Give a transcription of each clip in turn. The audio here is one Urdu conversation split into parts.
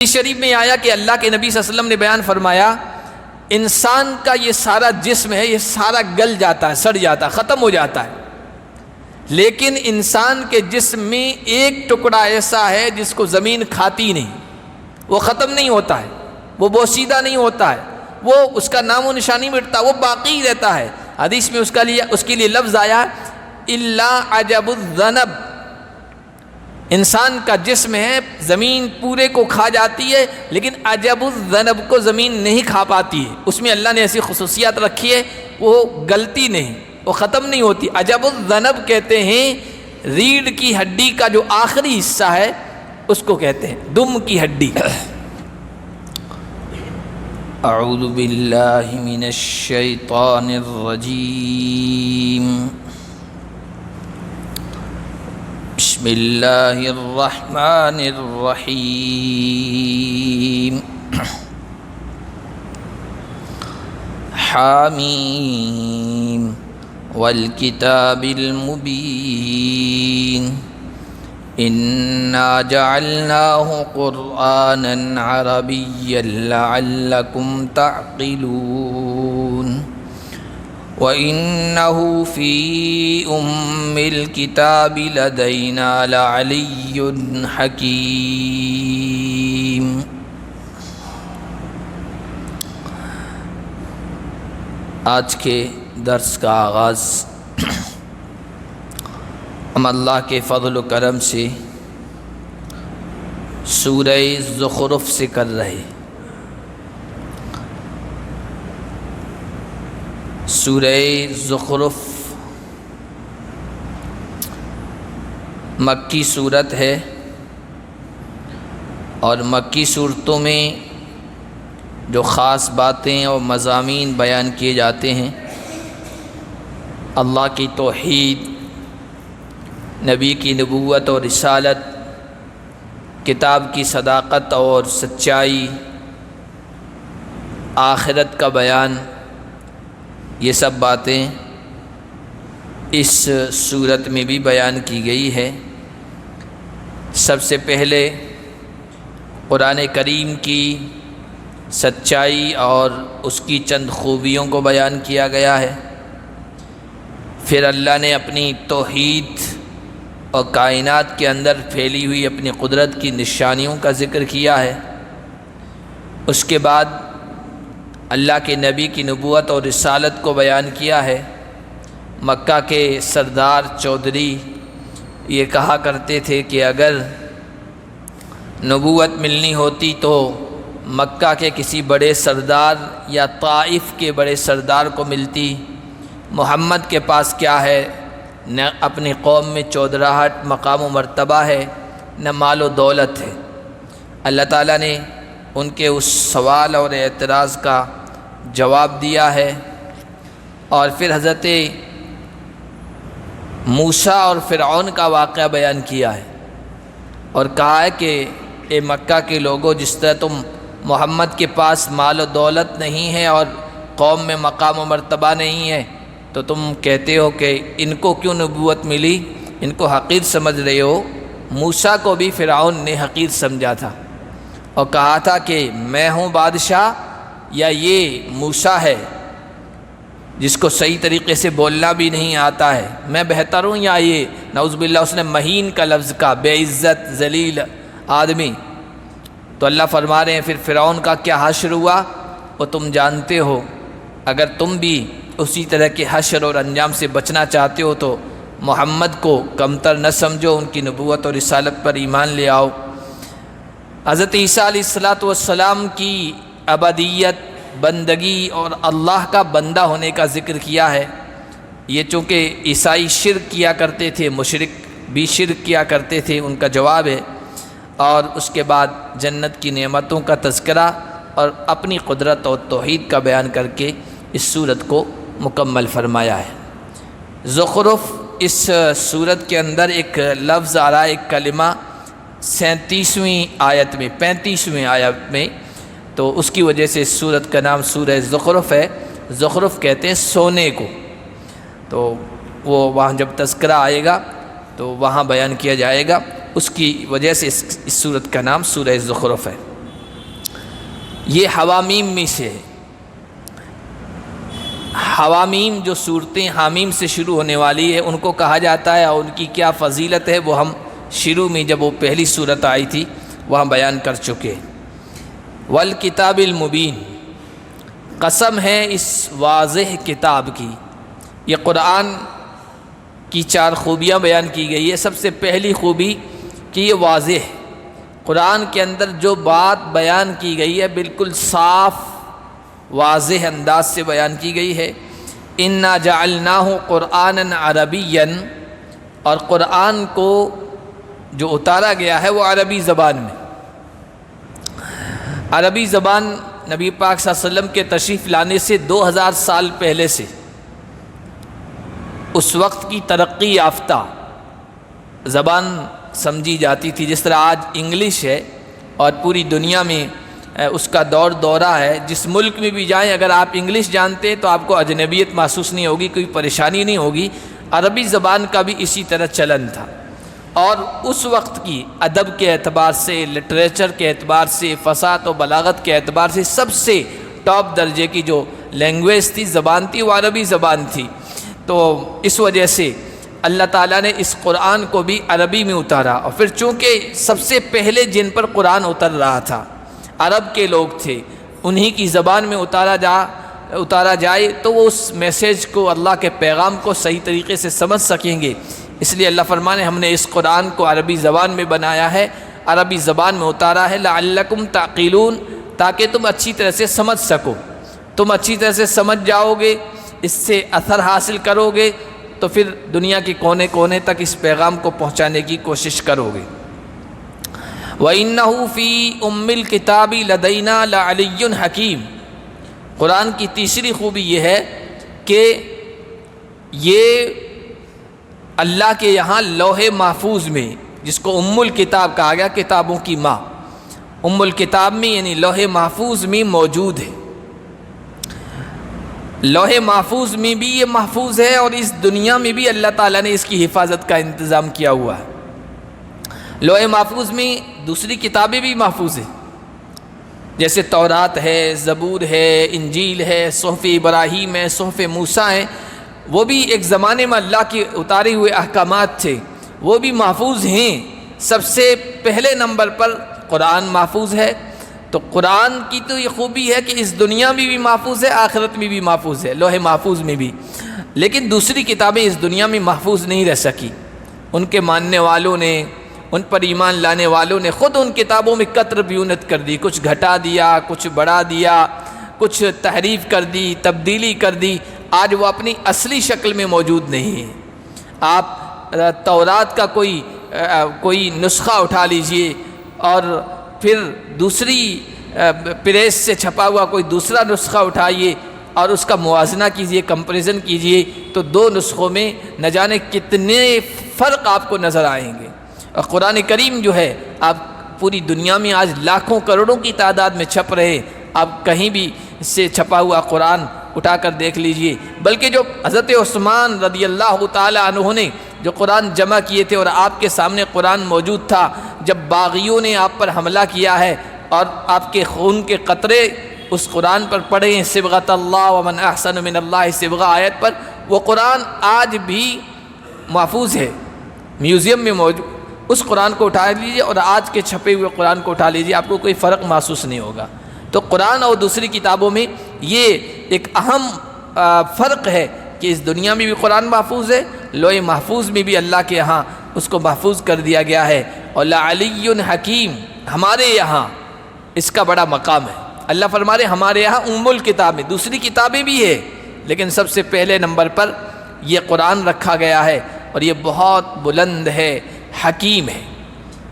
حدیث شریف میں آیا کہ اللہ کے نبی صلی اللہ علیہ وسلم نے بیان فرمایا انسان کا یہ سارا جسم ہے، یہ سارا گل جاتا ہے، سڑ جاتا ہے، ختم ہو جاتا ہے، لیکن انسان کے جسم میں ایک ٹکڑا ایسا ہے جس کو زمین کھاتی نہیں، وہ ختم نہیں ہوتا ہے، وہ بوسیدہ نہیں ہوتا ہے، وہ اس کا نام و نشانی مٹتا، وہ باقی رہتا ہے۔ حدیث میں اس کے لیے لفظ آیا الا عجب الذنب، انسان کا جسم ہے، زمین پورے کو کھا جاتی ہے لیکن عجب الذنب کو زمین نہیں کھا پاتی ہے، اس میں اللہ نے ایسی خصوصیات رکھی ہے، وہ گلتی نہیں، وہ ختم نہیں ہوتی۔ عجب الذنب کہتے ہیں ریڑھ کی ہڈی کا جو آخری حصہ ہے اس کو کہتے ہیں، دم کی ہڈی۔ اعوذ باللہ من الشیطان الرجیم، بسم اللہ الرحمن الرحیم، حامیم والکتاب المبین، انا جعلناہ قرآنا عربیا لعلکم تعقلون، وَإِنَّهُ فِي أُمِّ الْكِتَابِ لَدَيْنَا لَعَلِيٌّ حَكِيمٌ۔ آج کے درس کا آغاز ہم اللہ کے فضل و کرم سے سورہ زخرف سے کر رہے۔ سورہ زخرف مکی صورت ہے، اور مکی صورتوں میں جو خاص باتیں اور مضامین بیان کیے جاتے ہیں، اللہ کی توحید، نبی کی نبوت اور رسالت، کتاب کی صداقت اور سچائی، آخرت کا بیان، یہ سب باتیں اس صورت میں بھی بیان کی گئی ہے۔ سب سے پہلے قرآن کریم کی سچائی اور اس کی چند خوبیوں کو بیان کیا گیا ہے، پھر اللہ نے اپنی توحید اور کائنات کے اندر پھیلی ہوئی اپنی قدرت کی نشانیوں کا ذکر کیا ہے، اس کے بعد اللہ کے نبی کی نبوت اور رسالت کو بیان کیا ہے۔ مکہ کے سردار چودھری یہ کہا کرتے تھے کہ اگر نبوت ملنی ہوتی تو مکہ کے کسی بڑے سردار یا طائف کے بڑے سردار کو ملتی، محمد کے پاس کیا ہے؟ نہ اپنی قوم میں چودراہٹ مقام و مرتبہ ہے، نہ مال و دولت ہے۔ اللہ تعالیٰ نے ان کے اس سوال اور اعتراض کا جواب دیا ہے، اور پھر حضرت موسیٰ اور فرعون کا واقعہ بیان کیا ہے، اور کہا ہے کہ اے مکہ کے لوگوں، جس طرح تم محمد کے پاس مال و دولت نہیں ہے اور قوم میں مقام و مرتبہ نہیں ہے تو تم کہتے ہو کہ ان کو کیوں نبوت ملی، ان کو حقیر سمجھ رہے ہو۔ موسیٰ کو بھی فرعون نے حقیر سمجھا تھا اور کہا تھا کہ میں ہوں بادشاہ یا یہ موسیٰ ہے جس کو صحیح طریقے سے بولنا بھی نہیں آتا ہے، میں بہتر ہوں یا یہ؟ نعوذ باللہ اس نے مہین کا لفظ کہا، بے عزت ذلیل آدمی۔ تو اللہ فرما رہے ہیں پھر فرعون کا کیا حشر ہوا وہ تم جانتے ہو، اگر تم بھی اسی طرح کے حشر اور انجام سے بچنا چاہتے ہو تو محمد کو کمتر نہ سمجھو، ان کی نبوت اور رسالت پر ایمان لے آؤ۔ حضرت عیسیٰ علیہ السلام کی ابدیت، بندگی اور اللہ کا بندہ ہونے کا ذکر کیا ہے۔ یہ چونکہ عیسائی شرک کیا کرتے تھے، مشرک بھی شرک کیا کرتے تھے، ان کا جواب ہے، اور اس کے بعد جنت کی نعمتوں کا تذکرہ اور اپنی قدرت اور توحید کا بیان کر کے اس صورت کو مکمل فرمایا ہے۔ زخرف اس صورت کے اندر ایک لفظ آ رہا ہے، ایک کلمہ 37ویں آیت میں، 35ویں آیت میں، تو اس کی وجہ سے اس صورت کا نام سورہ زخرف ہے۔ زخرف کہتے ہیں سونے کو، تو وہ وہاں جب تذکرہ آئے گا تو وہاں بیان کیا جائے گا، اس کی وجہ سے اس صورت کا نام سورہ زخرف ہے۔ یہ حوامیم میں سے ہے۔ حوامیم جو صورتیں حامیم سے شروع ہونے والی ہے ان کو کہا جاتا ہے، اور ان کی کیا فضیلت ہے وہ ہم شروع میں جب وہ پہلی صورت آئی تھی وہاں بیان کر چکے۔ والکتاب المبین، قسم ہے اس واضح کتاب کی۔ یہ قرآن کی 4 خوبیاں بیان کی گئی ہے۔ سب سے پہلی خوبی کہ یہ واضح ہے، قرآن کے اندر جو بات بیان کی گئی ہے بالکل صاف واضح انداز سے بیان کی گئی ہے۔ انا جعلناہ قرآنا عربیا، اور قرآن کو جو اتارا گیا ہے وہ عربی زبان میں۔ عربی زبان نبی پاک صلی اللہ علیہ وسلم کے تشریف لانے سے 2000 سال پہلے سے اس وقت کی ترقی یافتہ زبان سمجھی جاتی تھی۔ جس طرح آج انگلش ہے اور پوری دنیا میں اس کا دور دورہ ہے، جس ملک میں بھی جائیں اگر آپ انگلش جانتے ہیں تو آپ کو اجنبیت محسوس نہیں ہوگی، کوئی پریشانی نہیں ہوگی۔ عربی زبان کا بھی اسی طرح چلن تھا، اور اس وقت کی ادب کے اعتبار سے، لٹریچر کے اعتبار سے، فصاحت و بلاغت کے اعتبار سے سب سے ٹاپ درجے کی جو لینگویج تھی، زبان تھی، وہ عربی زبان تھی۔ تو اس وجہ سے اللہ تعالیٰ نے اس قرآن کو بھی عربی میں اتارا، اور پھر چونکہ سب سے پہلے جن پر قرآن اتر رہا تھا عرب کے لوگ تھے، انہی کی زبان میں اتارا جائے تو وہ اس میسیج کو، اللہ کے پیغام کو صحیح طریقے سے سمجھ سکیں گے۔ اس لیے اللہ فرمانے ہم نے اس قرآن کو عربی زبان میں بنایا ہے، عربی زبان میں اتارا ہے، لعلکم تعقلون، تاکہ تم اچھی طرح سے سمجھ سکو۔ تم اچھی طرح سے سمجھ جاؤ گے، اس سے اثر حاصل کرو گے، تو پھر دنیا کے کونے کونے تک اس پیغام کو پہنچانے کی کوشش کرو گے۔ وَإِنَّهُ فِي أُمِّ الْكِتَابِ لَدَيْنَا لَعَلِيٌّ حَكِيمٌ، قرآن کی تیسری خوبی یہ ہے کہ یہ اللہ کے یہاں لوح محفوظ میں، جس کو ام الکتاب کہا گیا، کتابوں کی ماں، ام الکتاب میں یعنی لوح محفوظ میں موجود ہے۔ لوح محفوظ میں بھی یہ محفوظ ہے، اور اس دنیا میں بھی اللہ تعالیٰ نے اس کی حفاظت کا انتظام کیا ہوا ہے۔ لوح محفوظ میں دوسری کتابیں بھی محفوظ ہیں، جیسے تورات ہے، زبور ہے، انجیل ہے، صحف ابراہیم ہے، صحف موسیٰ ہے، وہ بھی ایک زمانے میں اللہ کے اتارے ہوئے احکامات تھے، وہ بھی محفوظ ہیں۔ سب سے پہلے نمبر پر قرآن محفوظ ہے۔ تو قرآن کی تو یہ خوبی ہے کہ اس دنیا میں بھی محفوظ ہے، آخرت میں بھی محفوظ ہے، لوح محفوظ میں بھی۔ لیکن دوسری کتابیں اس دنیا میں محفوظ نہیں رہ سکی، ان کے ماننے والوں نے، ان پر ایمان لانے والوں نے خود ان کتابوں میں قطر بیونت کر دی، کچھ گھٹا دیا، کچھ بڑھا دیا، کچھ تحریف کر دی، تبدیلی کر دی۔ آج وہ اپنی اصلی شکل میں موجود نہیں ہے۔ آپ تورات کا کوئی نسخہ اٹھا لیجئے، اور پھر دوسری پریس سے چھپا ہوا کوئی دوسرا نسخہ اٹھائیے اور اس کا موازنہ کیجئے، کمپیریزن کیجئے، تو دو نسخوں میں نہ جانے کتنے فرق آپ کو نظر آئیں گے۔ اور قرآن کریم جو ہے، آپ پوری دنیا میں آج لاکھوں کروڑوں کی تعداد میں چھپ رہے، آپ کہیں بھی سے چھپا ہوا قرآن اٹھا کر دیکھ لیجئے۔ بلکہ جو حضرت عثمان رضی اللہ تعالی عنہ نے جو قرآن جمع کیے تھے، اور آپ کے سامنے قرآن موجود تھا، جب باغیوں نے آپ پر حملہ کیا ہے اور آپ کے خون کے قطرے اس قرآن پر پڑے ہیں، صبغۃ اللہ ومن احسن من اللہ صبغہ آیت پر، وہ قرآن آج بھی محفوظ ہے، میوزیم میں موجود۔ اس قرآن کو اٹھا لیجئے اور آج کے چھپے ہوئے قرآن کو اٹھا لیجئے، آپ کو کوئی فرق محسوس نہیں ہوگا۔ تو قرآن اور دوسری کتابوں میں یہ ایک اہم فرق ہے کہ اس دنیا میں بھی قرآن محفوظ ہے، لوح محفوظ میں بھی اللہ کے یہاں اس کو محفوظ کر دیا گیا ہے۔ اور لعلی حکیم، ہمارے یہاں اس کا بڑا مقام ہے۔ اللہ فرما رہے ہمارے یہاں ام الکتاب میں، دوسری کتابیں بھی ہے لیکن سب سے پہلے نمبر پر یہ قرآن رکھا گیا ہے، اور یہ بہت بلند ہے، حکیم ہے۔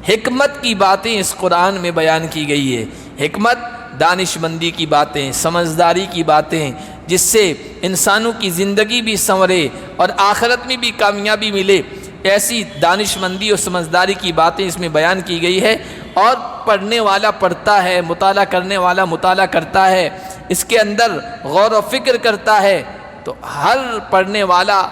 حکمت کی باتیں اس قرآن میں بیان کی گئی ہے۔ حکمت دانش مندی کی باتیں، سمجھداری کی باتیں، جس سے انسانوں کی زندگی بھی سنورے اور آخرت میں بھی کامیابی ملے، ایسی دانش مندی اور سمجھداری کی باتیں اس میں بیان کی گئی ہے۔ اور پڑھنے والا پڑھتا ہے، مطالعہ کرنے والا مطالعہ کرتا ہے، اس کے اندر غور و فکر کرتا ہے، تو ہر پڑھنے والا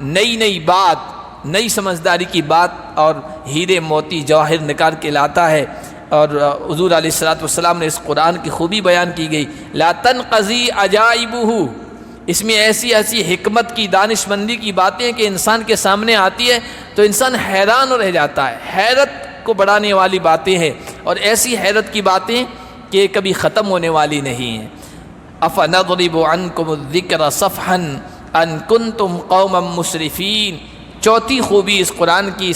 نئی نئی بات، نئی سمجھداری کی بات اور ہیرے موتی جواہر نکال کے لاتا ہے۔ اور حضور علیہ الصلوۃ والسلام نے اس قرآن کی خوبی بیان کی گئی، لا تنقضی عجائبہ، اس میں ایسی ایسی حکمت کی، دانش مندی کی باتیں کہ انسان کے سامنے آتی ہے تو انسان حیران رہ جاتا ہے، حیرت کو بڑھانے والی باتیں ہیں، اور ایسی حیرت کی باتیں کہ کبھی ختم ہونے والی نہیں ہیں۔ افنضرب عنکم الذکر صفحا ان کنتم قوما مسرفین، چوتھی خوبی اس قرآن کی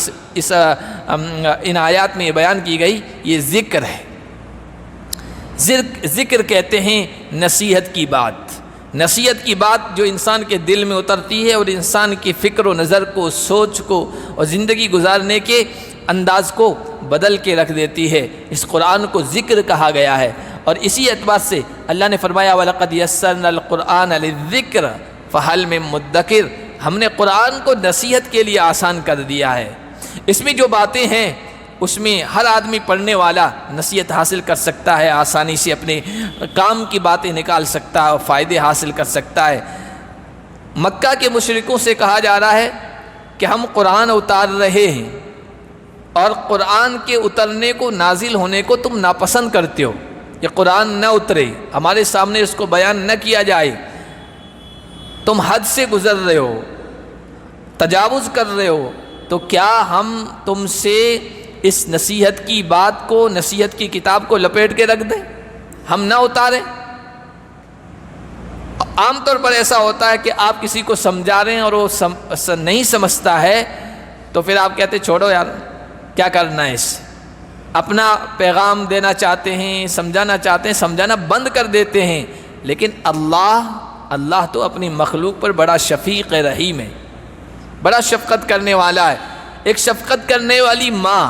ان آیات میں بیان کی گئی، یہ ذکر ہے۔ ذکر کہتے ہیں نصیحت کی بات، نصیحت کی بات جو انسان کے دل میں اترتی ہے اور انسان کی فکر و نظر کو، سوچ کو اور زندگی گزارنے کے انداز کو بدل کے رکھ دیتی ہے، اس قرآن کو ذکر کہا گیا ہے۔ اور اسی اعتبار سے اللہ نے فرمایا وَلَقَدْ يَسَّرْنَا الْقُرْآنَ لِلذِّكْرِ فَهَلْ مِن مُدَّكِرٍ، ہم نے قرآن کو نصیحت کے لیے آسان کر دیا ہے۔ اس میں جو باتیں ہیں اس میں ہر آدمی پڑھنے والا نصیحت حاصل کر سکتا ہے، آسانی سے اپنے کام کی باتیں نکال سکتا ہے اور فائدے حاصل کر سکتا ہے۔ مکہ کے مشرکوں سے کہا جا رہا ہے کہ ہم قرآن اتار رہے ہیں اور قرآن کے اترنے کو، نازل ہونے کو تم ناپسند کرتے ہو، یہ قرآن نہ اترے، ہمارے سامنے اس کو بیان نہ کیا جائے، تم حد سے گزر رہے ہو، تجاوز کر رہے ہو، تو کیا ہم تم سے اس نصیحت کی بات کو، نصیحت کی کتاب کو لپیٹ کے رکھ دیں، ہم نہ اتاریں؟ عام طور پر ایسا ہوتا ہے کہ آپ کسی کو سمجھا رہے ہیں اور وہ نہیں سمجھتا ہے تو پھر آپ کہتے چھوڑو یار، کیا کرنا ہے اس سے، اپنا پیغام دینا چاہتے ہیں، سمجھانا چاہتے ہیں، سمجھانا بند کر دیتے ہیں۔ لیکن اللہ تو اپنی مخلوق پر بڑا شفیق رحیم ہے، بڑا شفقت کرنے والا ہے۔ ایک شفقت کرنے والی ماں،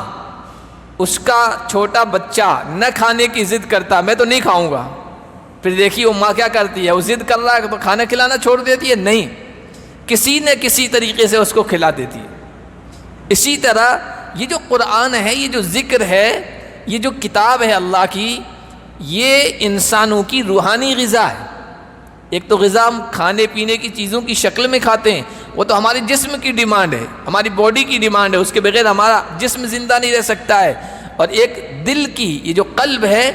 اس کا چھوٹا بچہ نہ کھانے کی ضد کرتا، میں تو نہیں کھاؤں گا، پھر دیکھیے وہ ماں کیا کرتی ہے، وہ ضد کر رہا ہے تو کھانا کھلانا چھوڑ دیتی ہے؟ نہیں، کسی نہ کسی طریقے سے اس کو کھلا دیتی ہے۔ اسی طرح یہ جو قرآن ہے، یہ جو ذکر ہے، یہ جو کتاب ہے اللہ کی، یہ انسانوں کی روحانی غذا ہے۔ ایک تو غذا ہم کھانے پینے کی چیزوں کی شکل میں کھاتے ہیں، وہ تو ہمارے جسم کی ڈیمانڈ ہے، ہماری باڈی کی ڈیمانڈ ہے، اس کے بغیر ہمارا جسم زندہ نہیں رہ سکتا ہے۔ اور ایک دل کی، یہ جو قلب ہے،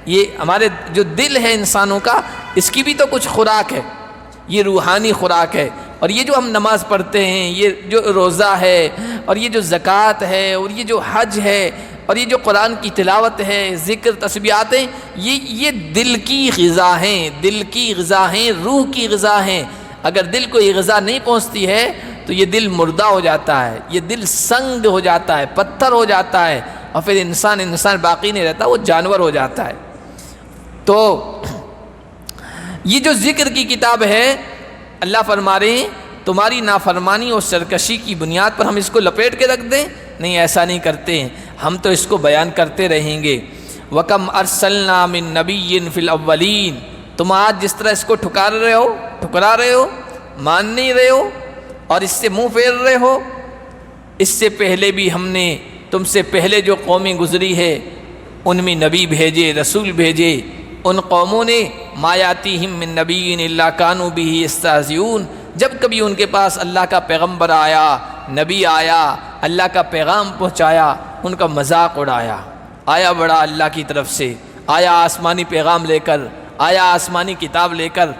یہ ہمارے جو دل ہے انسانوں کا، اس کی بھی تو کچھ خوراک ہے، یہ روحانی خوراک ہے۔ اور یہ جو ہم نماز پڑھتے ہیں، یہ جو روزہ ہے، اور یہ جو زکوٰۃ ہے، اور یہ جو حج ہے، اور یہ جو قرآن کی تلاوت ہے، ذکر، تسبیحات ہیں، یہ دل کی غذا ہیں، دل کی غذا ہیں، روح کی غذا ہیں۔ اگر دل کو یہ غذا نہیں پہنچتی ہے تو یہ دل مردہ ہو جاتا ہے، یہ دل سنگ ہو جاتا ہے، پتھر ہو جاتا ہے، اور پھر انسان باقی نہیں رہتا، وہ جانور ہو جاتا ہے۔ تو یہ جو ذکر کی کتاب ہے، اللہ فرما رہے ہیں تمہاری نافرمانی اور سرکشی کی بنیاد پر ہم اس کو لپیٹ کے رکھ دیں؟ نہیں، ایسا نہیں کرتے ہیں، ہم تو اس کو بیان کرتے رہیں گے۔ وَكَمْ أَرْسَلْنَا مِن نَبِيٍّ فِي الْأَوَّلِينَ، تم آج جس طرح اس کو ٹھکرا رہے ہو، مان نہیں رہے ہو اور اس سے منہ پھیر رہے ہو، اس سے پہلے بھی ہم نے تم سے پہلے جو قومیں گزری ہے ان میں نبی بھیجے، رسول بھیجے۔ ان قوموں نے مَا يَأْتِيهِم مِّن نَبِيٍّ إِلَّا كَانُوا بِهِ يَسْتَهْزِئُونَ، جب کبھی ان کے پاس اللہ کا پیغمبر آیا، نبی آیا، اللہ کا پیغام پہنچایا، ان کا مذاق اڑایا۔ آیا بڑا اللہ کی طرف سے، آیا آسمانی پیغام لے کر، آیا آسمانی کتاب لے کر۔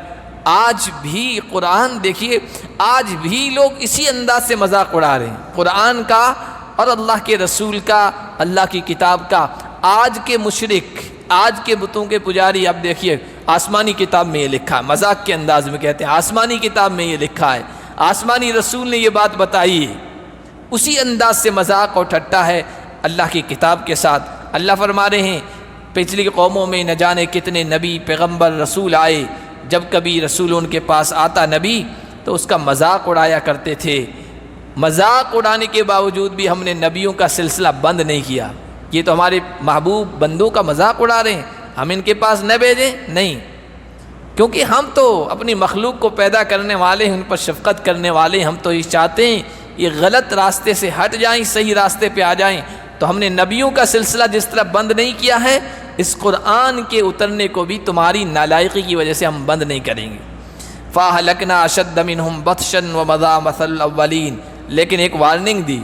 آج بھی قرآن دیکھیے، آج بھی لوگ اسی انداز سے مذاق اڑا رہے ہیں قرآن کا اور اللہ کے رسول کا، اللہ کی کتاب کا۔ آج کے مشرک، آج کے بتوں کے پجاری، اب دیکھیے آسمانی کتاب میں یہ لکھا ہے، مذاق کے انداز میں کہتے ہیں آسمانی کتاب میں یہ لکھا ہے، آسمانی رسول نے یہ بات بتائی ہے، اسی انداز سے مذاق اور ٹھٹا ہے اللہ کی کتاب کے ساتھ۔ اللہ فرما رہے ہیں پچھلی قوموں میں نہ جانے کتنے نبی، پیغمبر، رسول آئے، جب کبھی رسول ان کے پاس آتا نبی تو اس کا مذاق اڑایا کرتے تھے۔ مذاق اڑانے کے باوجود بھی ہم نے نبیوں کا سلسلہ بند نہیں کیا۔ یہ تو ہمارے محبوب بندوں کا مذاق اڑا رہے ہیں، ہم ان کے پاس نہ بھیجیں؟ نہیں، کیونکہ ہم تو اپنی مخلوق کو پیدا کرنے والے ہیں، ان پر شفقت کرنے والے، ہم تو یہ چاہتے ہیں یہ غلط راستے سے ہٹ جائیں، صحیح راستے پہ آ جائیں۔ تو ہم نے نبیوں کا سلسلہ جس طرح بند نہیں کیا ہے، اس قرآن کے اترنے کو بھی تمہاری نالائقی کی وجہ سے ہم بند نہیں کریں گے۔ فَأَهْلَكْنَا أَشَدَّ مِنْهُمْ بَطْشًا وَمَضَىٰ مَثَلُ الْأَوَّلِينَ، لیکن ایک وارننگ دی،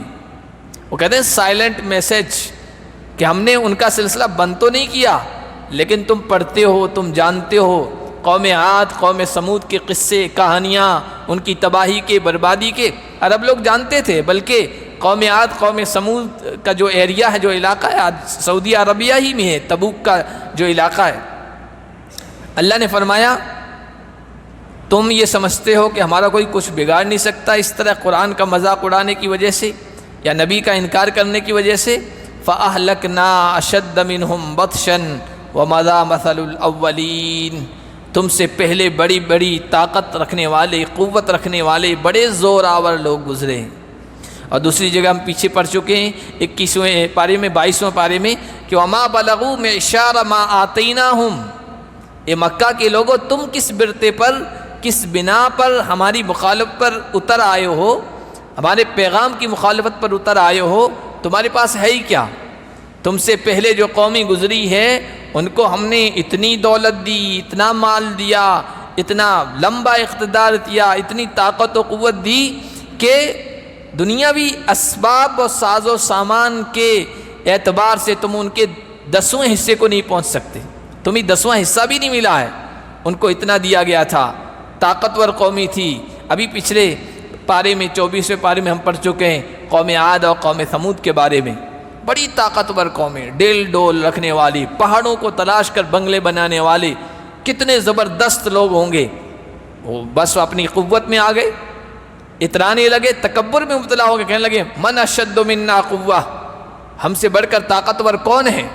وہ کہتے ہیں سائلنٹ میسج، کہ ہم نے ان کا سلسلہ بند تو نہیں کیا، لیکن تم پڑھتے ہو، تم جانتے ہو قوم عاد، قوم سمود کے قصے، کہانیاں، ان کی تباہی کے، بربادی کے عرب لوگ جانتے تھے، بلکہ قوم عاد، قوم سمود کا جو ایریا ہے، جو علاقہ ہے، آج سعودی عربیہ ہی میں ہے، تبوک کا جو علاقہ ہے۔ اللہ نے فرمایا تم یہ سمجھتے ہو کہ ہمارا کوئی کچھ بگاڑ نہیں سکتا اس طرح قرآن کا مذاق اڑانے کی وجہ سے یا نبی کا انکار کرنے کی وجہ سے؟ فَأَهْلَكْنَا أَشَدَّ مِنْهُمْ بَطْشًا وَمَضَىٰ مَثَلُ الْأَوَّلِينَ، تم سے پہلے بڑی بڑی طاقت رکھنے والے، قوت رکھنے والے، بڑے زور آور لوگ گزرے ہیں۔ اور دوسری جگہ ہم پیچھے پڑھ چکے ہیں 21ویں پارے میں، 22ویں پارے میں کہ وَمَا بَلَغُوا مِعْشَارَ مَا آتَيْنَاهُمْ، اے مکہ کے لوگوں تم کس برتے پر، کس بنا پر ہماری مخالفت پر اتر آئے ہو، ہمارے پیغام کی مخالفت پر اتر آئے ہو؟ تمہارے پاس ہے ہی کیا؟ تم سے پہلے جو قومی گزری ہے ان کو ہم نے اتنی دولت دی، اتنا مال دیا، اتنا لمبا اقتدار دیا، اتنی طاقت و قوت دی کہ دنیاوی اسباب و ساز و سامان کے اعتبار سے تم ان کے 10ویں حصے کو نہیں پہنچ سکتے، تمہیں 10واں حصہ بھی نہیں ملا ہے، ان کو اتنا دیا گیا تھا، طاقتور قومی تھی۔ ابھی پچھلے پارے میں 24ویں پارے میں ہم پڑھ چکے ہیں قوم عاد اور قوم ثمود کے بارے میں، بڑی طاقتور قومیں، ڈیل ڈول رکھنے والی، پہاڑوں کو تلاش کر بنگلے بنانے والے، کتنے زبردست لوگ ہوں گے، وہ بس اپنی قوت میں آ گئے، اترانے لگے، تکبر میں مبتلا ہو گئے، کہنے لگے من اشد منا قوہ، ہم سے بڑھ کر طاقتور کون ہے،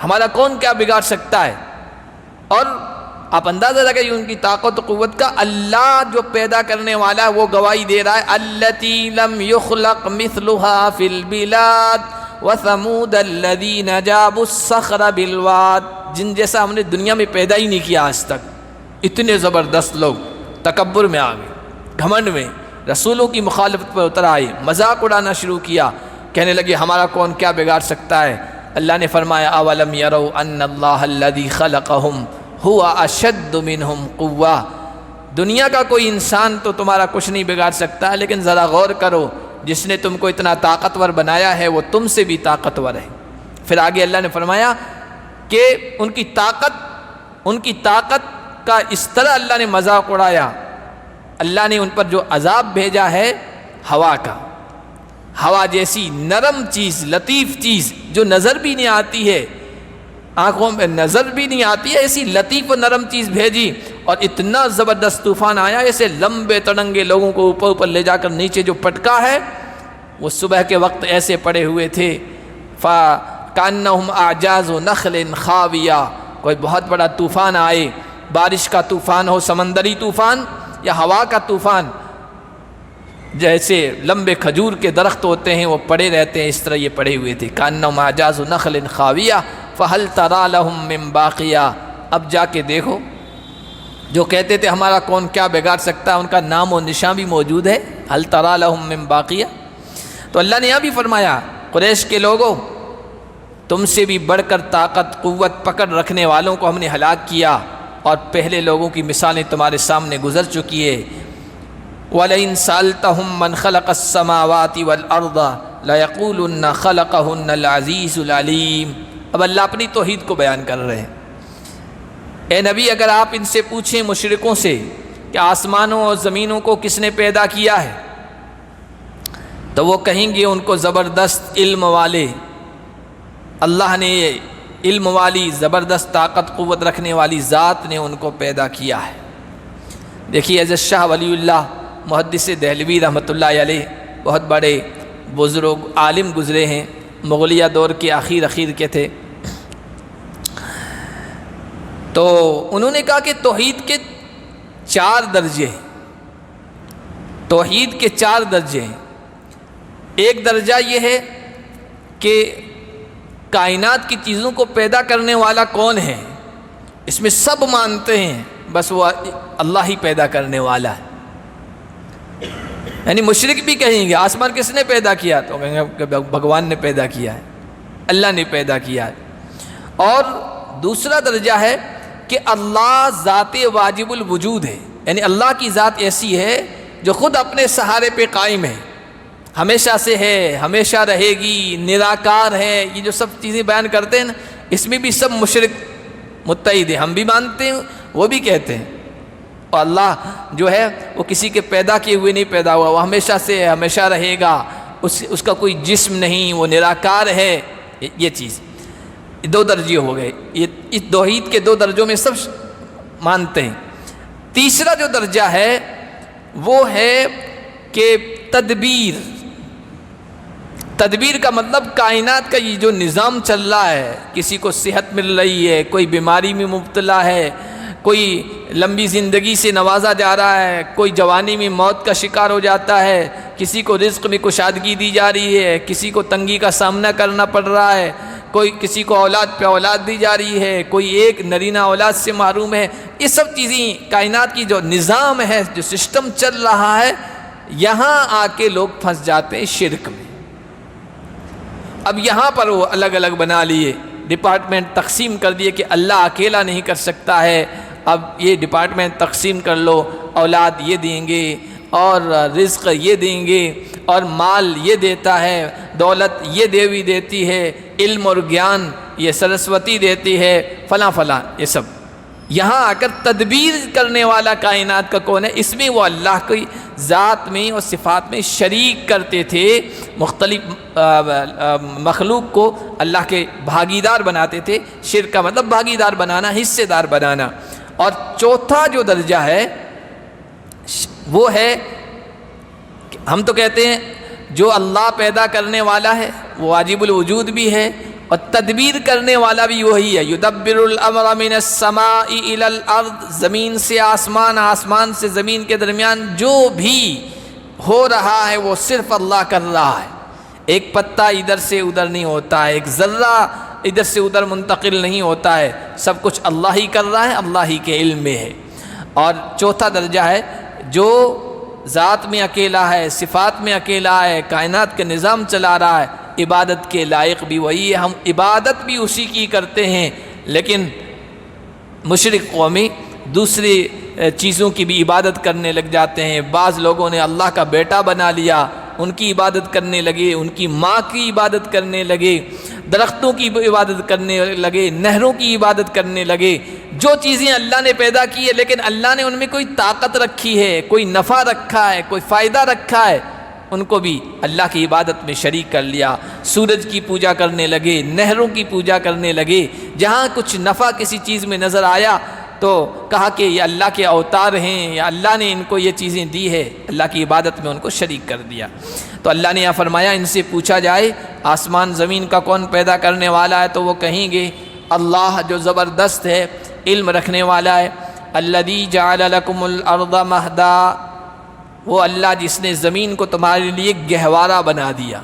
ہمارا کون کیا بگاڑ سکتا ہے؟ اور آپ اندازہ لگائیے ان کی طاقت و قوت کا، اللہ جو پیدا کرنے والا ہے وہ گواہی دے رہا ہے التی لم یخلق مثلها فی البلاد وثمود الذین جابوا الصخر بالواد، جن جیسا ہم نے دنیا میں پیدا ہی نہیں کیا آج تک، اتنے زبردست لوگ تکبر میں آ گئے، گھمنڈ میں، رسولوں کی مخالفت پر اتر آئے، مذاق اڑانا شروع کیا، کہنے لگے ہمارا کون کیا بگاڑ سکتا ہے؟ اللہ نے فرمایا اولم یروا ان اللہ الذی خلقہم ہوا اشد منہم قوہ، دنیا کا کوئی انسان تو تمہارا کچھ نہیں بگاڑ سکتا، لیکن ذرا غور کرو جس نے تم کو اتنا طاقتور بنایا ہے وہ تم سے بھی طاقتور ہے۔ پھر آگے اللہ نے فرمایا کہ ان کی طاقت کا اس طرح اللہ نے مذاق اڑایا، اللہ نے ان پر جو عذاب بھیجا ہے ہوا کا، ہوا جیسی نرم چیز، لطیف چیز جو نظر بھی نہیں آتی ہے، آنکھوں میں نظر بھی نہیں آتی ہے، ایسی لطیف و نرم چیز بھیجی، اور اتنا زبردست طوفان آیا، ایسے لمبے تڑنگے لوگوں کو اوپر اوپر لے جا کر نیچے جو پٹکا ہے، وہ صبح کے وقت ایسے پڑے ہوئے تھے فَكَأَنَّهُمْ أَعْجَازُ نَخْلٍ خَاوِيَةٍ، کوئی بہت بڑا طوفان آئے، بارش کا طوفان ہو، سمندری طوفان یا ہوا کا طوفان، جیسے لمبے کھجور کے درخت ہوتے ہیں وہ پڑے رہتے ہیں، اس طرح یہ پڑے ہوئے تھے، كَأَنَّهُمْ أَعْجَازُ نَخْلٍ خَاوِيَةٍ فَهَلْ تَرَىٰ لَهُم مِّن بَاقِيَةٍ، اب جا کے دیکھو، جو کہتے تھے ہمارا کون کیا بگاڑ سکتا ہے، ان کا نام و نشان بھی موجود ہے، هَلْ تَرَىٰ لَهُم مِّن بَاقِيَةٍ۔ تو اللہ نے یہاں بھی فرمایا قریش کے لوگوں تم سے بھی بڑھ کر طاقت، قوت، پکڑ رکھنے والوں کو ہم نے ہلاک کیا، اور پہلے لوگوں کی مثالیں تمہارے سامنے گزر چکی ہے۔ وَلَئِن سَأَلْتَهُم مَّنْ خَلَقَ السَّمَاوَاتِ وَالْأَرْضَ لَيَقُولُنَّ خَلَقَهُنَّ الْعَزِيزُ الْعَلِيمُ۔ اب اللہ اپنی توحید کو بیان کر رہے ہیں۔ اے نبی اگر آپ ان سے پوچھیں مشرکوں سے کہ آسمانوں اور زمینوں کو کس نے پیدا کیا ہے، تو وہ کہیں گے ان کو زبردست علم والے، اللہ نے علم والی زبردست طاقت قوت رکھنے والی ذات نے ان کو پیدا کیا ہے۔ دیکھیے حضرت شاہ ولی اللہ محدث دہلوی رحمۃ اللہ علیہ بہت بڑے بزرگ عالم گزرے ہیں، مغلیہ دور کے اخیر کے تھے، تو انہوں نے کہا کہ توحید کے 4 درجے ہیں، توحید کے 4 درجے ہیں۔ ایک درجہ یہ ہے کہ کائنات کی چیزوں کو پیدا کرنے والا کون ہے، اس میں سب مانتے ہیں بس وہ اللہ ہی پیدا کرنے والا ہے، یعنی مشرک بھی کہیں گے آسمان کس نے پیدا کیا، تو کہیں گے کہ بھگوان نے پیدا کیا ہے، اللہ نے پیدا کیا ہے۔ اور دوسرا درجہ ہے کہ اللہ ذات واجب الوجود ہے، یعنی اللہ کی ذات ایسی ہے جو خود اپنے سہارے پہ قائم ہے، ہمیشہ سے ہے، ہمیشہ رہے گی، نراکار ہے، یہ جو سب چیزیں بیان کرتے ہیں نا، اس میں بھی سب مشرک متحد ہیں، ہم بھی مانتے ہیں وہ بھی کہتے ہیں۔ اور اللہ جو ہے وہ کسی کے پیدا کیے ہوئے نہیں پیدا ہوا، وہ ہمیشہ سے ہے، ہمیشہ رہے گا، اس کا کوئی جسم نہیں، وہ نراکار ہے۔ یہ چیز دو درجے ہو گئے، یہ اس توحید کے دو درجوں میں سب مانتے ہیں۔ تیسرا جو درجہ ہے وہ ہے کہ تدبیر کا مطلب کائنات کا یہ جو نظام چل رہا ہے، کسی کو صحت مل رہی ہے، کوئی بیماری میں مبتلا ہے، کوئی لمبی زندگی سے نوازا جا رہا ہے، کوئی جوانی میں موت کا شکار ہو جاتا ہے، کسی کو رزق میں کشادگی دی جا رہی ہے، کسی کو تنگی کا سامنا کرنا پڑ رہا ہے، کسی کو اولاد پہ اولاد دی جا رہی ہے، کوئی ایک نرینہ اولاد سے محروم ہے۔ یہ سب چیزیں کائنات کی جو نظام ہے، جو سسٹم چل رہا ہے، یہاں آ کے لوگ پھنس جاتے ہیں شرک میں۔ اب یہاں پر وہ الگ الگ بنا لیے، ڈپارٹمنٹ تقسیم کر دیے کہ اللہ اکیلا نہیں کر سکتا ہے، اب یہ ڈپارٹمنٹ تقسیم کر لو، اولاد یہ دیں گے اور رزق یہ دیں گے اور مال یہ دیتا ہے، دولت یہ دیوی دیتی ہے، علم اور گیان یہ سرسوتی دیتی ہے، فلاں فلاں، یہ سب۔ یہاں آ کر تدبیر کرنے والا کائنات کا کون ہے؟ اس میں وہ اللہ کی ذات میں اور صفات میں شریک کرتے تھے، مختلف مخلوق کو اللہ کے بھاگیدار بناتے تھے۔ شرک کا مطلب بھاگیدار بنانا، حصے دار بنانا۔ اور چوتھا جو درجہ ہے وہ ہے، ہم تو کہتے ہیں جو اللہ پیدا کرنے والا ہے وہ واجب الوجود بھی ہے، اور تدبیر کرنے والا بھی وہی ہے۔ یدبر الامر من السماء الى الارض، زمین سے آسمان، آسمان سے زمین کے درمیان جو بھی ہو رہا ہے وہ صرف اللہ کر رہا ہے۔ ایک پتا ادھر سے ادھر نہیں ہوتا ہے، ایک ذرہ ادھر سے ادھر منتقل نہیں ہوتا ہے، سب کچھ اللہ ہی کر رہا ہے، اللہ ہی کے علم میں ہے۔ اور چوتھا درجہ ہے جو ذات میں اکیلا ہے، صفات میں اکیلا ہے، کائنات کا نظام چلا رہا ہے، عبادت کے لائق بھی وہی ہے، ہم عبادت بھی اسی کی کرتے ہیں۔ لیکن مشرک قومی دوسری چیزوں کی بھی عبادت کرنے لگ جاتے ہیں۔ بعض لوگوں نے اللہ کا بیٹا بنا لیا، ان کی عبادت کرنے لگے، ان کی ماں کی عبادت کرنے لگے، درختوں کی عبادت کرنے لگے، نہروں کی عبادت کرنے لگے۔ جو چیزیں اللہ نے پیدا کی ہے لیکن اللہ نے ان میں کوئی طاقت رکھی ہے، کوئی نفع رکھا ہے، کوئی فائدہ رکھا ہے، ان کو بھی اللہ کی عبادت میں شریک کر لیا۔ سورج کی پوجا کرنے لگے، نہروں کی پوجا کرنے لگے، جہاں کچھ نفع کسی چیز میں نظر آیا تو کہا کہ یہ اللہ کے اوتار ہیں، یا اللہ نے ان کو یہ چیزیں دی ہے، اللہ کی عبادت میں ان کو شریک کر دیا۔ تو اللہ نے یہاں فرمایا ان سے پوچھا جائے آسمان زمین کا کون پیدا کرنے والا ہے، تو وہ کہیں گے اللہ جو زبردست ہے، علم رکھنے والا ہے۔ الذی جعل لکم الارض مہدا، وہ اللہ جس نے زمین کو تمہارے لیے گہوارہ بنا دیا،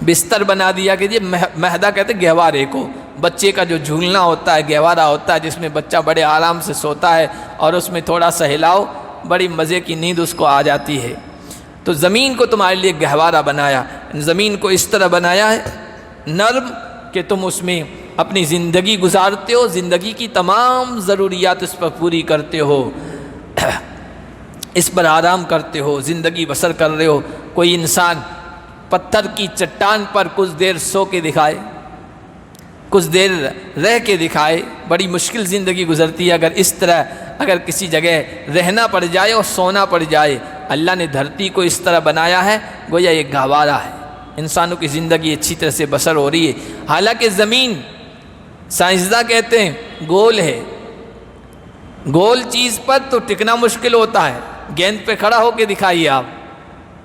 بستر بنا دیا، کہ یہ مہدا کہتے ہیں گہوارے کو، بچے کا جو جھولنا ہوتا ہے گہوارہ ہوتا ہے، جس میں بچہ بڑے آرام سے سوتا ہے اور اس میں تھوڑا سا ہلاؤ بڑی مزے کی نیند اس کو آ جاتی ہے۔ تو زمین کو تمہارے لیے گہوارہ بنایا، زمین کو اس طرح بنایا ہے نرم کہ تم اس میں اپنی زندگی گزارتے ہو، زندگی کی تمام ضروریات اس پر پوری کرتے ہو، اس پر آرام کرتے ہو، زندگی بسر کر رہے ہو۔ کوئی انسان پتھر کی چٹان پر کچھ دیر سو کے دکھائے، کچھ دیر رہ کے دکھائے، بڑی مشکل زندگی گزرتی ہے اگر اس طرح اگر کسی جگہ رہنا پڑ جائے اور سونا پڑ جائے۔ اللہ نے دھرتی کو اس طرح بنایا ہے گویا یہ گہوارہ ہے، انسانوں کی زندگی اچھی طرح سے بسر ہو رہی ہے۔ حالانکہ زمین سائنسداں کہتے ہیں گول ہے، گول چیز پر تو ٹکنا مشکل ہوتا ہے، گیند پہ کھڑا ہو کے دکھائیے آپ،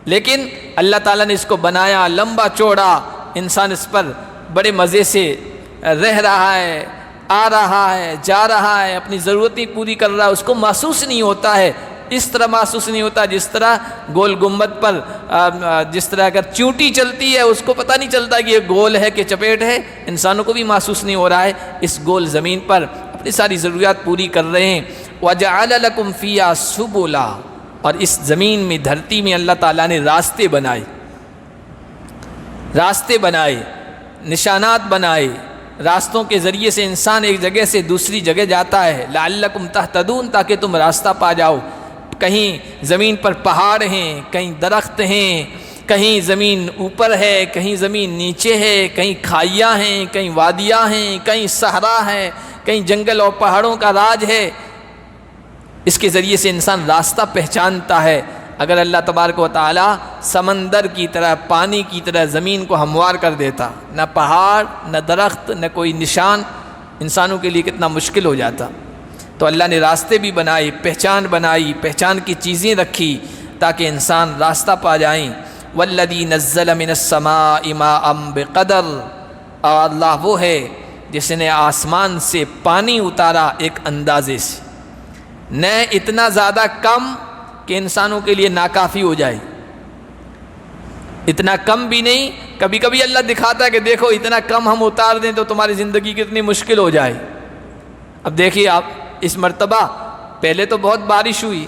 لیکن اللہ تعالیٰ نے اس کو بنایا لمبا چوڑا، انسان اس پر بڑے مزے سے رہ رہا ہے، آ رہا ہے، جا رہا ہے، اپنی ضرورتیں پوری کر رہا ہے، اس کو محسوس نہیں ہوتا ہے، اس طرح محسوس نہیں ہوتا جس طرح گول گنبد پر جس طرح اگر چونٹی چلتی ہے اس کو پتہ نہیں چلتا کہ یہ گول ہے کہ چپیٹ ہے، انسانوں کو بھی محسوس نہیں ہو رہا ہے، اس گول زمین پر اپنی ساری ضروریات پوری کر رہے ہیں۔ وَجَعَلَ لَكُمْ فِيهَا سُبُلًا، اور اس زمین میں دھرتی میں اللہ تعالیٰ نے راستے بنائے، راستے بنائے، نشانات بنائے، راستوں کے ذریعے سے انسان ایک جگہ سے دوسری جگہ جاتا ہے، لعلکم تہتدون، تاکہ تم راستہ پا جاؤ۔ کہیں زمین پر پہاڑ ہیں، کہیں درخت ہیں، کہیں زمین اوپر ہے، کہیں زمین نیچے ہے، کہیں کھائیاں ہیں، کہیں وادیاں ہیں، کہیں صحرا ہے، کہیں جنگل اور پہاڑوں کا راج ہے۔ اس کے ذریعے سے انسان راستہ پہچانتا ہے۔ اگر اللہ تبارک و تعالی سمندر کی طرح، پانی کی طرح زمین کو ہموار کر دیتا، نہ پہاڑ، نہ درخت، نہ کوئی نشان، انسانوں کے لیے کتنا مشکل ہو جاتا۔ تو اللہ نے راستے بھی بنائی، بنائی، پہچان کی چیزیں رکھی تاکہ انسان راستہ پا جائیں۔ والذی نزل من السماء ماء بقدر، اور اللہ وہ ہے جس نے آسمان سے پانی اتارا ایک اندازے سے، نہ اتنا زیادہ کم کہ انسانوں کے لیے ناکافی ہو جائے، اتنا کم بھی نہیں۔ کبھی کبھی اللہ دکھاتا ہے کہ دیکھو اتنا کم ہم اتار دیں تو تمہاری زندگی کتنی مشکل ہو جائے۔ اب دیکھیے آپ، اس مرتبہ پہلے تو بہت بارش ہوئی،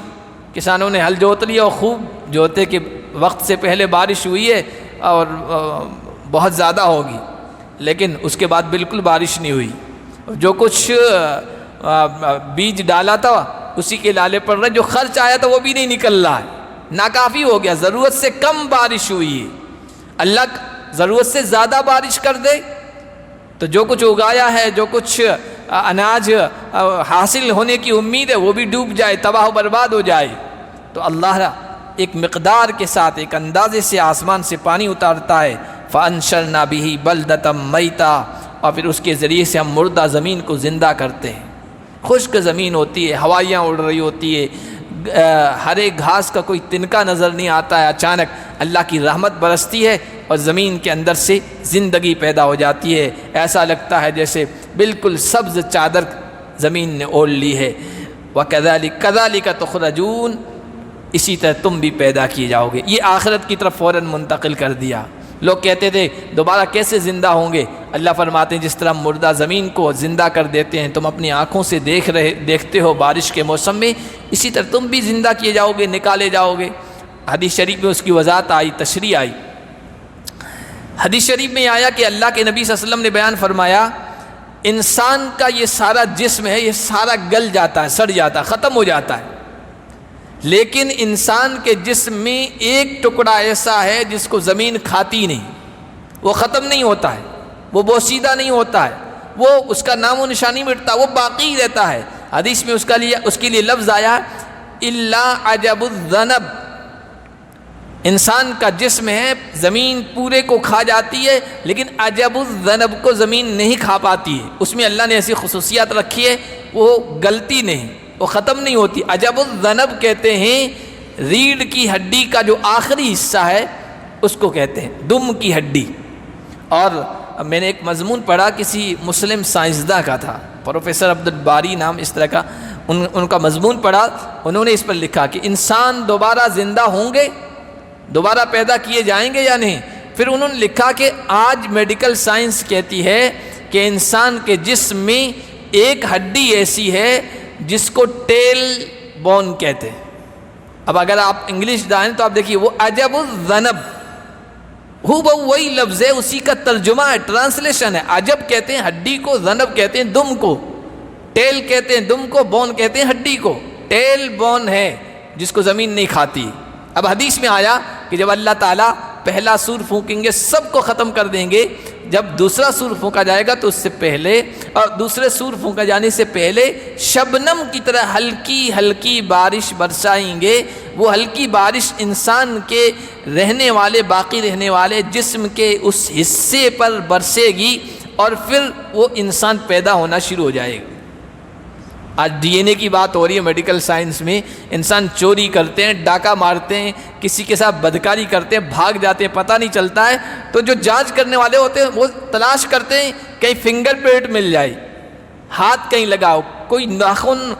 کسانوں نے ہل جوت لیا اور خوب جوتے کے وقت سے پہلے بارش ہوئی ہے اور بہت زیادہ ہوگی، لیکن اس کے بعد بالکل بارش نہیں ہوئی۔ جو کچھ بیج ڈالا تھا اسی کے لالے پڑ رہے، جو خرچ آیا تھا وہ بھی نہیں نکل رہا ہے، ناکافی ہو گیا، ضرورت سے کم بارش ہوئی ہے۔ اللہ ضرورت سے زیادہ بارش کر دے تو جو کچھ اگایا ہے، جو کچھ اناج حاصل ہونے کی امید ہے وہ بھی ڈوب جائے، تباہ و برباد ہو جائے۔ تو اللہ ایک مقدار کے ساتھ، ایک اندازے سے آسمان سے پانی اتارتا ہے۔ فَأَنشَرْنَا بِهِ بَلْدَةً مَيْتًا، اور پھر اس کے ذریعے سے ہم مردہ زمین کو زندہ کرتے ہیں۔ خشک زمین ہوتی ہے، ہوائیاں اڑ رہی ہوتی ہے، ہر ایک گھاس کا کوئی تنکا نظر نہیں آتا ہے، اچانک اللہ کی رحمت برستی ہے اور زمین کے اندر سے زندگی پیدا ہو جاتی ہے۔ ایسا لگتا ہے جیسے بالکل سبز چادر زمین نے اوڑھ لی ہے۔ وَكَذَلِكَ تُخْرَجُونَ، اسی طرح تم بھی پیدا کیے جاؤ گے۔ یہ آخرت کی طرف فوراً منتقل کر دیا۔ لوگ کہتے تھے دوبارہ کیسے زندہ ہوں گے؟ اللہ فرماتے ہیں جس طرح مردہ زمین کو زندہ کر دیتے ہیں، تم اپنی آنکھوں سے دیکھتے ہو بارش کے موسم میں، اسی طرح تم بھی زندہ کیے جاؤ گے، نکالے جاؤ گے۔ حدیث شریف میں اس کی وضاحت آئی، تشریح آئی۔ حدیث شریف میں آیا کہ اللہ کے نبی صلی اللہ علیہ وسلم نے بیان فرمایا، انسان کا یہ سارا جسم ہے، یہ سارا گل جاتا ہے، سڑ جاتا ہے، ختم ہو جاتا ہے، لیکن انسان کے جسم میں ایک ٹکڑا ایسا ہے جس کو زمین کھاتی نہیں، وہ ختم نہیں ہوتا ہے، وہ بوسیدہ نہیں ہوتا ہے، وہ اس کا نام و نشانی مٹتا، وہ باقی رہتا ہے۔ حدیث میں اس کے لیے لفظ آیا الا عجب الذنب، انسان کا جسم ہے، زمین پورے کو کھا جاتی ہے لیکن عجب الذنب کو زمین نہیں کھا پاتی ہے، اس میں اللہ نے ایسی خصوصیات رکھی ہے، وہ گلتی نہیں، وہ ختم نہیں ہوتی۔ عجب الذنب کہتے ہیں ریڑھ کی ہڈی کا جو آخری حصہ ہے اس کو کہتے ہیں، دم کی ہڈی۔ اور میں نے ایک مضمون پڑھا، کسی مسلم سائنسداں کا تھا، پروفیسر عبدالباری نام اس طرح کا، ان کا مضمون پڑھا، انہوں نے اس پر لکھا کہ انسان دوبارہ زندہ ہوں گے، دوبارہ پیدا کیے جائیں گے یا نہیں۔ پھر انہوں نے لکھا کہ آج میڈیکل سائنس کہتی ہے کہ انسان کے جسم میں ایک ہڈی ایسی ہے جس کو ٹیل بون کہتے ہیں۔ اب اگر آپ انگلش جانیں تو آپ دیکھیے وہ عجب الذنب، وہی لفظ ہے، اسی کا ترجمہ ہے، ٹرانسلیشن ہے۔ عجب کہتے ہیں ہڈی کو، ذنب کہتے ہیں دم کو، ٹیل کہتے ہیں دم کو، بون کہتے ہیں ہڈی کو۔ ٹیل بون ہے جس کو زمین نہیں کھاتی۔ اب حدیث میں آیا کہ جب اللہ تعالیٰ پہلا سور پھونکیں گے سب کو ختم کر دیں گے، جب دوسرا سور پھونکا جائے گا تو اس سے پہلے، اور دوسرے سور پھونکا جانے سے پہلے شبنم کی طرح ہلکی ہلکی بارش برسائیں گے۔ وہ ہلکی بارش انسان کے رہنے والے، باقی رہنے والے جسم کے اس حصے پر برسے گی اور پھر وہ انسان پیدا ہونا شروع ہو جائے گا۔ آج ڈی این اے کی بات ہو رہی ہے میڈیکل سائنس میں، انسان چوری کرتے ہیں، ڈاکہ مارتے ہیں، کسی کے ساتھ بدکاری کرتے ہیں، بھاگ جاتے ہیں، پتہ نہیں چلتا ہے، تو جو جانچ کرنے والے ہوتے ہیں وہ تلاش کرتے ہیں کہیں فنگر پرنٹ مل جائے، ہاتھ کہیں لگاؤ، کوئی ناخن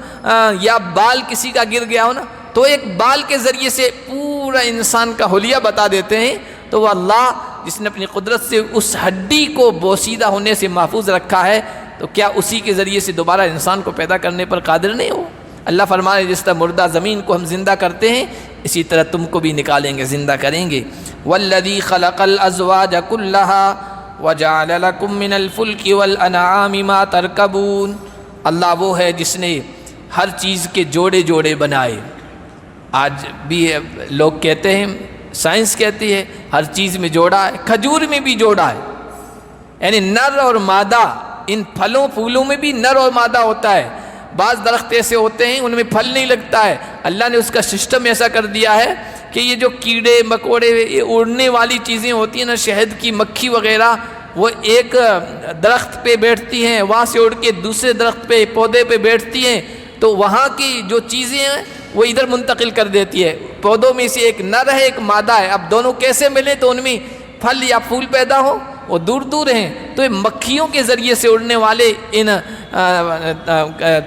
یا بال کسی کا گر گیا ہو نا، تو ایک بال کے ذریعے سے پورا انسان کا حلیہ بتا دیتے ہیں۔ تو وہ اللہ جس نے اپنی قدرت سے اس ہڈی کو بوسیدہ ہونے سے محفوظ رکھا ہے، تو کیا اسی کے ذریعے سے دوبارہ انسان کو پیدا کرنے پر قادر نہیں ہو؟ اللہ فرمائے جس طرح مردہ زمین کو ہم زندہ کرتے ہیں اسی طرح تم کو بھی نکالیں گے، زندہ کریں گے۔ والذی خلق الازواج كلها وجعل لكم من الفلك والانعام ما تركبون، اللہ وہ ہے جس نے ہر چیز کے جوڑے جوڑے بنائے۔ آج بھی لوگ کہتے ہیں سائنس کہتی ہے ہر چیز میں جوڑا ہے، کھجور میں بھی جوڑا ہے، یعنی نر اور مادہ، ان پھلوں پھولوں میں بھی نر اور مادہ ہوتا ہے۔ بعض درخت ایسے ہوتے ہیں ان میں پھل نہیں لگتا ہے، اللہ نے اس کا سسٹم ایسا کر دیا ہے کہ یہ جو کیڑے مکوڑے یہ اڑنے والی چیزیں ہوتی ہیں نا، شہد کی مکھی وغیرہ، وہ ایک درخت پہ بیٹھتی ہیں، وہاں سے اڑ کے دوسرے درخت پہ پودے پہ بیٹھتی ہیں، تو وہاں کی جو چیزیں ہیں وہ ادھر منتقل کر دیتی ہے۔ پودوں میں سے ایک نر ہے ایک مادہ ہے، اب دونوں کیسے ملیں تو ان میں پھل یا پھول پیدا ہو؟ وہ دور دور ہیں، تو یہ مکھیوں کے ذریعے سے اڑنے والے ان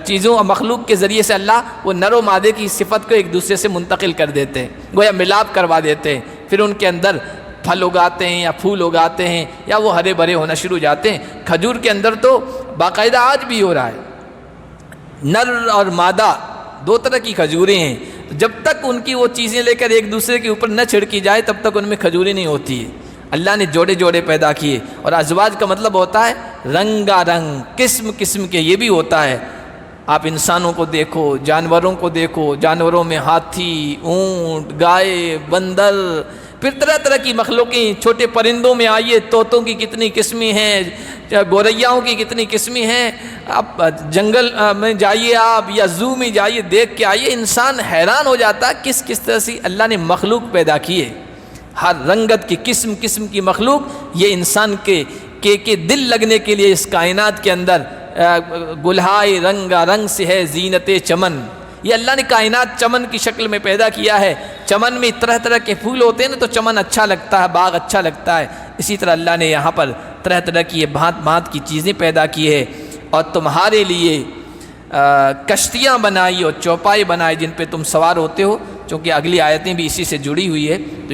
چیزوں اور مخلوق کے ذریعے سے اللہ وہ نر و مادے کی صفت کو ایک دوسرے سے منتقل کر دیتے ہیں، گویا ملاپ کروا دیتے ہیں، پھر ان کے اندر پھل اگاتے ہیں یا پھول اگاتے ہیں یا وہ ہرے بھرے ہونا شروع ہو جاتے ہیں۔ کھجور کے اندر تو باقاعدہ آج بھی ہو رہا ہے، نر اور مادہ دو طرح کی کھجوریں ہیں، جب تک ان کی وہ چیزیں لے کر ایک دوسرے کے اوپر نہ چھڑکی جائے تب تک ان میں کھجوریں نہیں ہوتی ہے۔ اللہ نے جوڑے جوڑے پیدا کیے، اور ازواج کا مطلب ہوتا ہے رنگا رنگ، قسم قسم کے، یہ بھی ہوتا ہے۔ آپ انسانوں کو دیکھو، جانوروں کو دیکھو، جانوروں میں ہاتھی، اونٹ، گائے، بندر، پھر طرح طرح کی مخلوقیں، چھوٹے پرندوں میں آئیے، طوطوں کی کتنی قسمیں ہیں، گوریاؤں کی کتنی قسمیں ہیں، آپ جنگل میں جائیے آپ یا زو میں جائیے، دیکھ کے آئیے، انسان حیران ہو جاتا ہے کس کس طرح سے اللہ نے مخلوق پیدا کیے، ہر رنگت کی قسم قسم کی مخلوق، یہ انسان کے دل لگنے کے لیے اس کائنات کے اندر گلہائے رنگا رنگ سے ہے زینت چمن، یہ اللہ نے کائنات چمن کی شکل میں پیدا کیا ہے۔ چمن میں طرح طرح کے پھول ہوتے ہیں نا، تو چمن اچھا لگتا ہے، باغ اچھا لگتا ہے، اسی طرح اللہ نے یہاں پر طرح طرح کی یہ بھانت بھانت کی چیزیں پیدا کی ہے، اور تمہارے لیے کشتیاں بنائی اور چوپائے بنائے جن پہ تم سوار ہوتے ہو، چونکہ اگلی آیتیں بھی اسی سے جڑی ہوئی ہے۔ تو